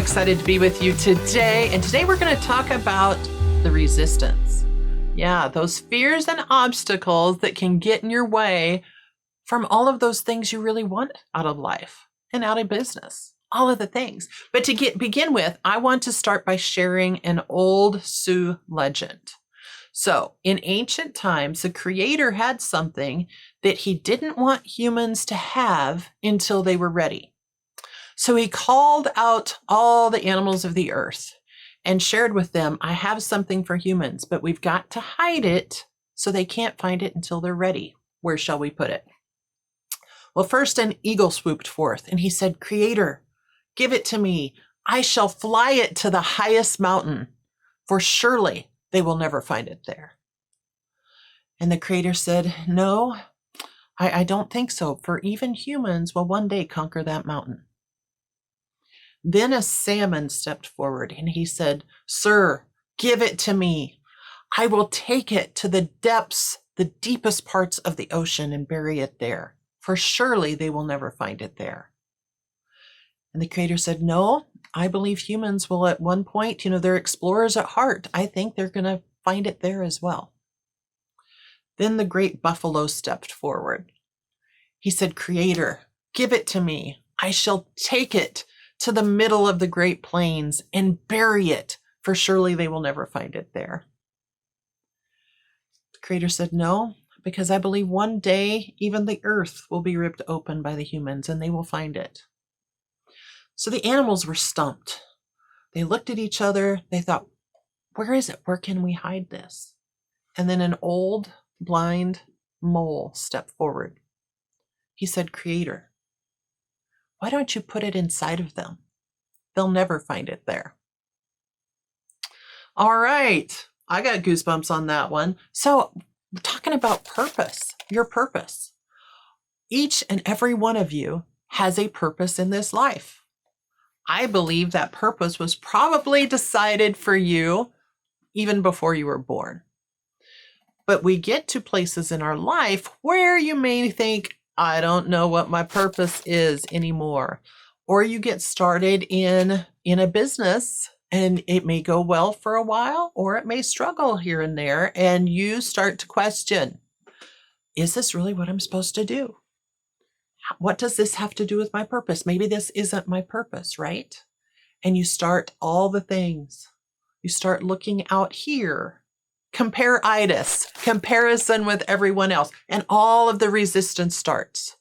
excited to be with you today. And today we're going to talk about the resistance. Yeah, those fears and obstacles that can get in your way from all of those things you really want out of life and out of business, all of the things. But to begin with, I want to start by sharing an old Sioux legend. So in ancient times, the creator had something that he didn't want humans to have until they were ready. So he called out all the animals of the earth and shared with them, I have something for humans, but we've got to hide it so they can't find it until they're ready. Where shall we put it? Well, first an eagle swooped forth and he said, Creator, give it to me. I shall fly it to the highest mountain, for surely they will never find it there. And the Creator said, no, I don't think so, for even humans will one day conquer that mountain. Then a salmon stepped forward and he said, Sir, give it to me. I will take it to the depths, the deepest parts of the ocean and bury it there, for surely they will never find it there. And the Creator said, no, I believe humans will at one point, they're explorers at heart. I think they're going to find it there as well. Then the great buffalo stepped forward. He said, Creator, give it to me. I shall take it to the middle of the great plains and bury it, for surely they will never find it there. The Creator said, no, because I believe one day even the earth will be ripped open by the humans and they will find it. So the animals were stumped. They looked at each other. They thought, where is it? Where can we hide this? And then an old blind mole stepped forward. He said, Creator, why don't you put it inside of them? They'll never find it there. All right. I got goosebumps on that one. So we're talking about purpose, your purpose. Each and every one of you has a purpose in this life. I believe that purpose was probably decided for you even before you were born. But we get to places in our life where you may think, I don't know what my purpose is anymore. Or you get started in a business and it may go well for a while, or it may struggle here and there. And you start to question, is this really what I'm supposed to do? What does this have to do with my purpose? Maybe this isn't my purpose, right? And you start all the things. You start looking out here. Comparison with everyone else. And all of the resistance starts.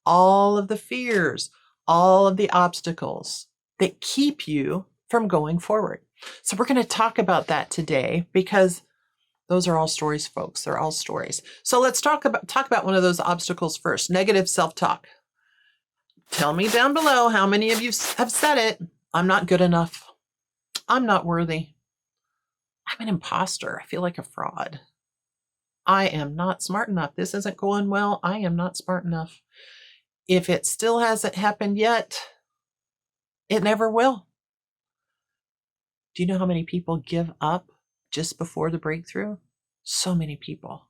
All of the fears, all of the obstacles that keep you from going forward. So we're going to talk about that today because those are all stories, folks. They're all stories. So let's talk about one of those obstacles first. Negative self-talk. Tell me down below how many of you have said it. I'm not good enough. I'm not worthy. I'm an imposter. I feel like a fraud. I am not smart enough. This isn't going well. I am not smart enough. If it still hasn't happened yet, it never will. Do you know how many people give up just before the breakthrough? So many people.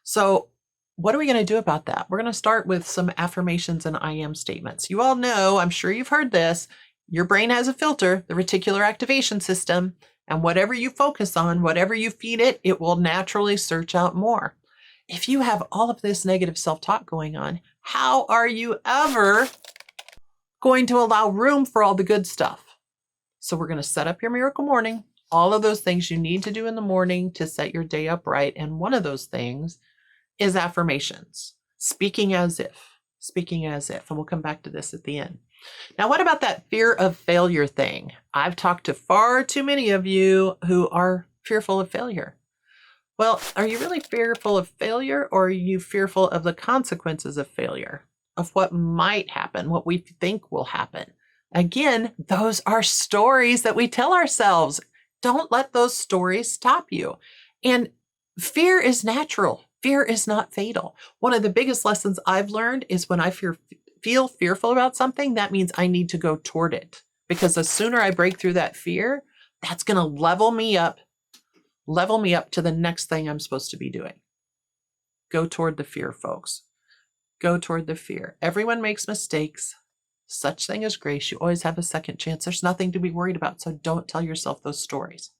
So what are we going to do about that? We're going to start with some affirmations and I am statements. You all know, I'm sure you've heard this, your brain has a filter, the reticular activation system. And whatever you focus on, whatever you feed it, it will naturally search out more. If you have all of this negative self-talk going on, how are you ever going to allow room for all the good stuff? So we're going to set up your miracle morning, all of those things you need to do in the morning to set your day up right. And one of those things is affirmations, speaking as if, and we'll come back to this at the end. Now, what about that fear of failure thing? I've talked to far too many of you who are fearful of failure. Well, are you really fearful of failure, or are you fearful of the consequences of failure, of what might happen, what we think will happen? Again, those are stories that we tell ourselves. Don't let those stories stop you. And fear is natural. Fear is not fatal. One of the biggest lessons I've learned is when I feel fearful about something, that means I need to go toward it. Because the sooner I break through that fear, that's going to level me up to the next thing I'm supposed to be doing. Go toward the fear, folks. Go toward the fear. Everyone makes mistakes. such thing as grace. You always have a second chance. There's nothing to be worried about. So don't tell yourself those stories.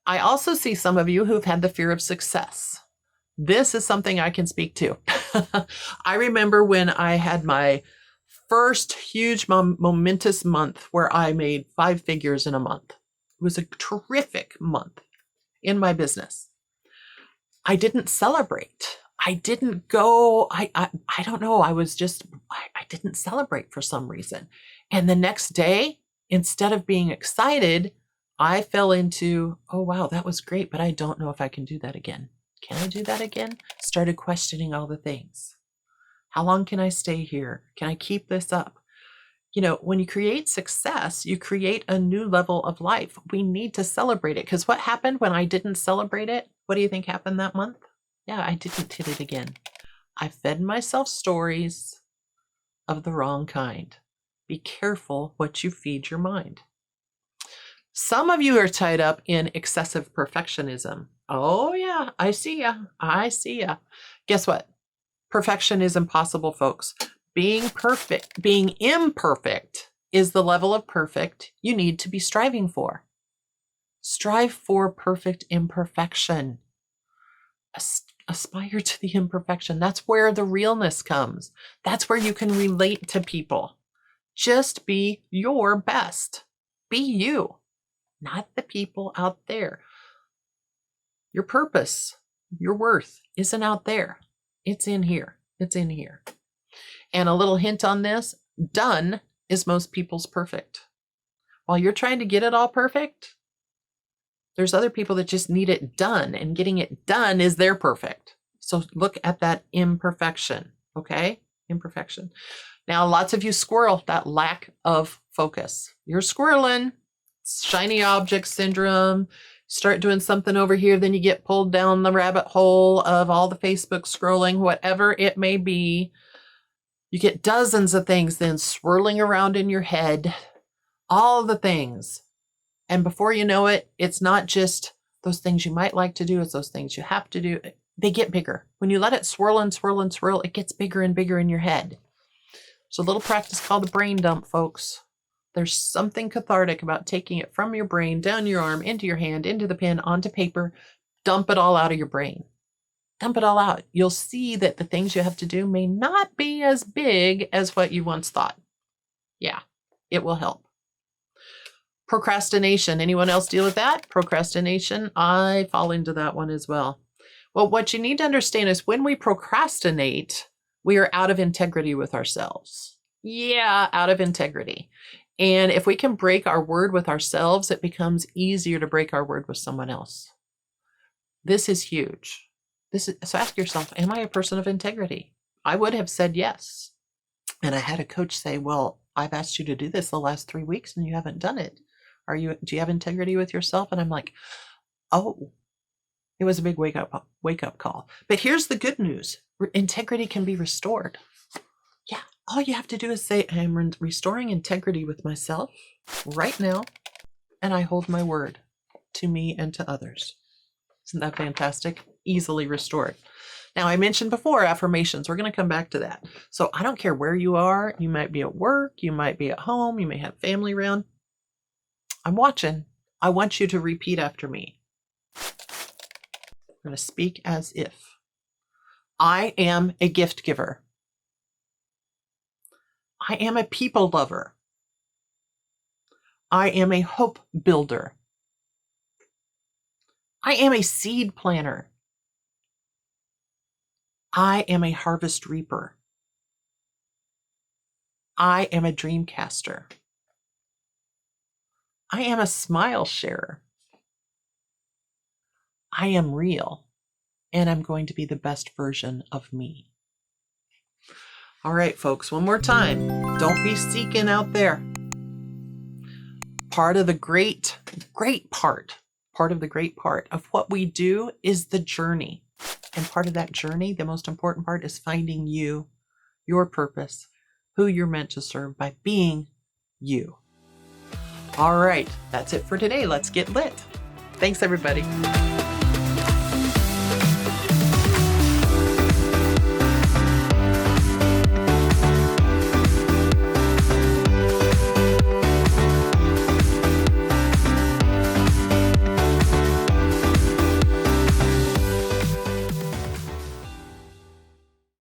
I also see some of you who've had the fear of success. This is something I can speak to. I remember when I had my first huge momentous month where I made 5 figures in a month. It was a terrific month in my business. I didn't celebrate. I didn't go, I don't know. I didn't celebrate for some reason. And the next day, instead of being excited, I fell into, oh, wow, that was great, but I don't know if I can do that again. Can I do that again? Started questioning all the things. How long can I stay here? Can I keep this up? You know, when you create success, you create a new level of life. We need to celebrate it, because what happened when I didn't celebrate it? What do you think happened that month? Yeah, I didn't hit it again. I fed myself stories of the wrong kind. Be careful what you feed your mind. Some of you are tied up in excessive perfectionism. Oh yeah, I see ya. I see ya. Guess what? Perfection is impossible, folks. Being imperfect is the level of perfect you need to be striving for. Strive for perfect imperfection. Aspire to the imperfection. That's where the realness comes. That's where you can relate to people. Just be your best. Be you, not the people out there. Your purpose, your worth isn't out there. It's in here. It's in here. And a little hint on this, done is most people's perfect. While you're trying to get it all perfect, there's other people that just need it done, and getting it done is their perfect. So look at that imperfection, okay? Imperfection. Now, lots of you squirrel that lack of focus. You're squirreling, shiny object syndrome. Start doing something over here, then you get pulled down the rabbit hole of all the Facebook scrolling, whatever it may be. You get dozens of things then swirling around in your head, all the things. And before you know it, it's not just those things you might like to do, it's those things you have to do. They get bigger. When you let it swirl and swirl and swirl, it gets bigger and bigger in your head. There's a little practice called the brain dump, folks. There's something cathartic about taking it from your brain, down your arm, into your hand, into the pen, onto paper. Dump it all out of your brain. Dump it all out. You'll see that the things you have to do may not be as big as what you once thought. Yeah, it will help. Procrastination. Anyone else deal with that? Procrastination. I fall into that one as well. Well, what you need to understand is when we procrastinate, we are out of integrity with ourselves. Yeah, out of integrity. And if we can break our word with ourselves, it becomes easier to break our word with someone else. This is huge. So ask yourself, am I a person of integrity? I would have said yes. And I had a coach say, well, I've asked you to do this the last 3 weeks and you haven't done it. Do you have integrity with yourself? And I'm like, oh, it was a big wake up call. But here's the good news. Integrity can be restored. Yeah. All you have to do is say, I'm restoring integrity with myself right now. And I hold my word to me and to others. Isn't that fantastic? Easily restored. Now, I mentioned before affirmations. We're going to come back to that. So I don't care where you are. You might be at work. You might be at home. You may have family around. I'm watching. I want you to repeat after me. I'm going to speak as if. I am a gift giver. I am a people lover. I am a hope builder. I am a seed planter. I am a harvest reaper. I am a dream caster. I am a smile sharer. I am real, and I'm going to be the best version of me. All right, folks, one more time. Don't be seeking out there. Part of the great part of what we do is the journey. And part of that journey, the most important part, is finding you, your purpose, who you're meant to serve by being you. All right, that's it for today. Let's get lit. Thanks, everybody.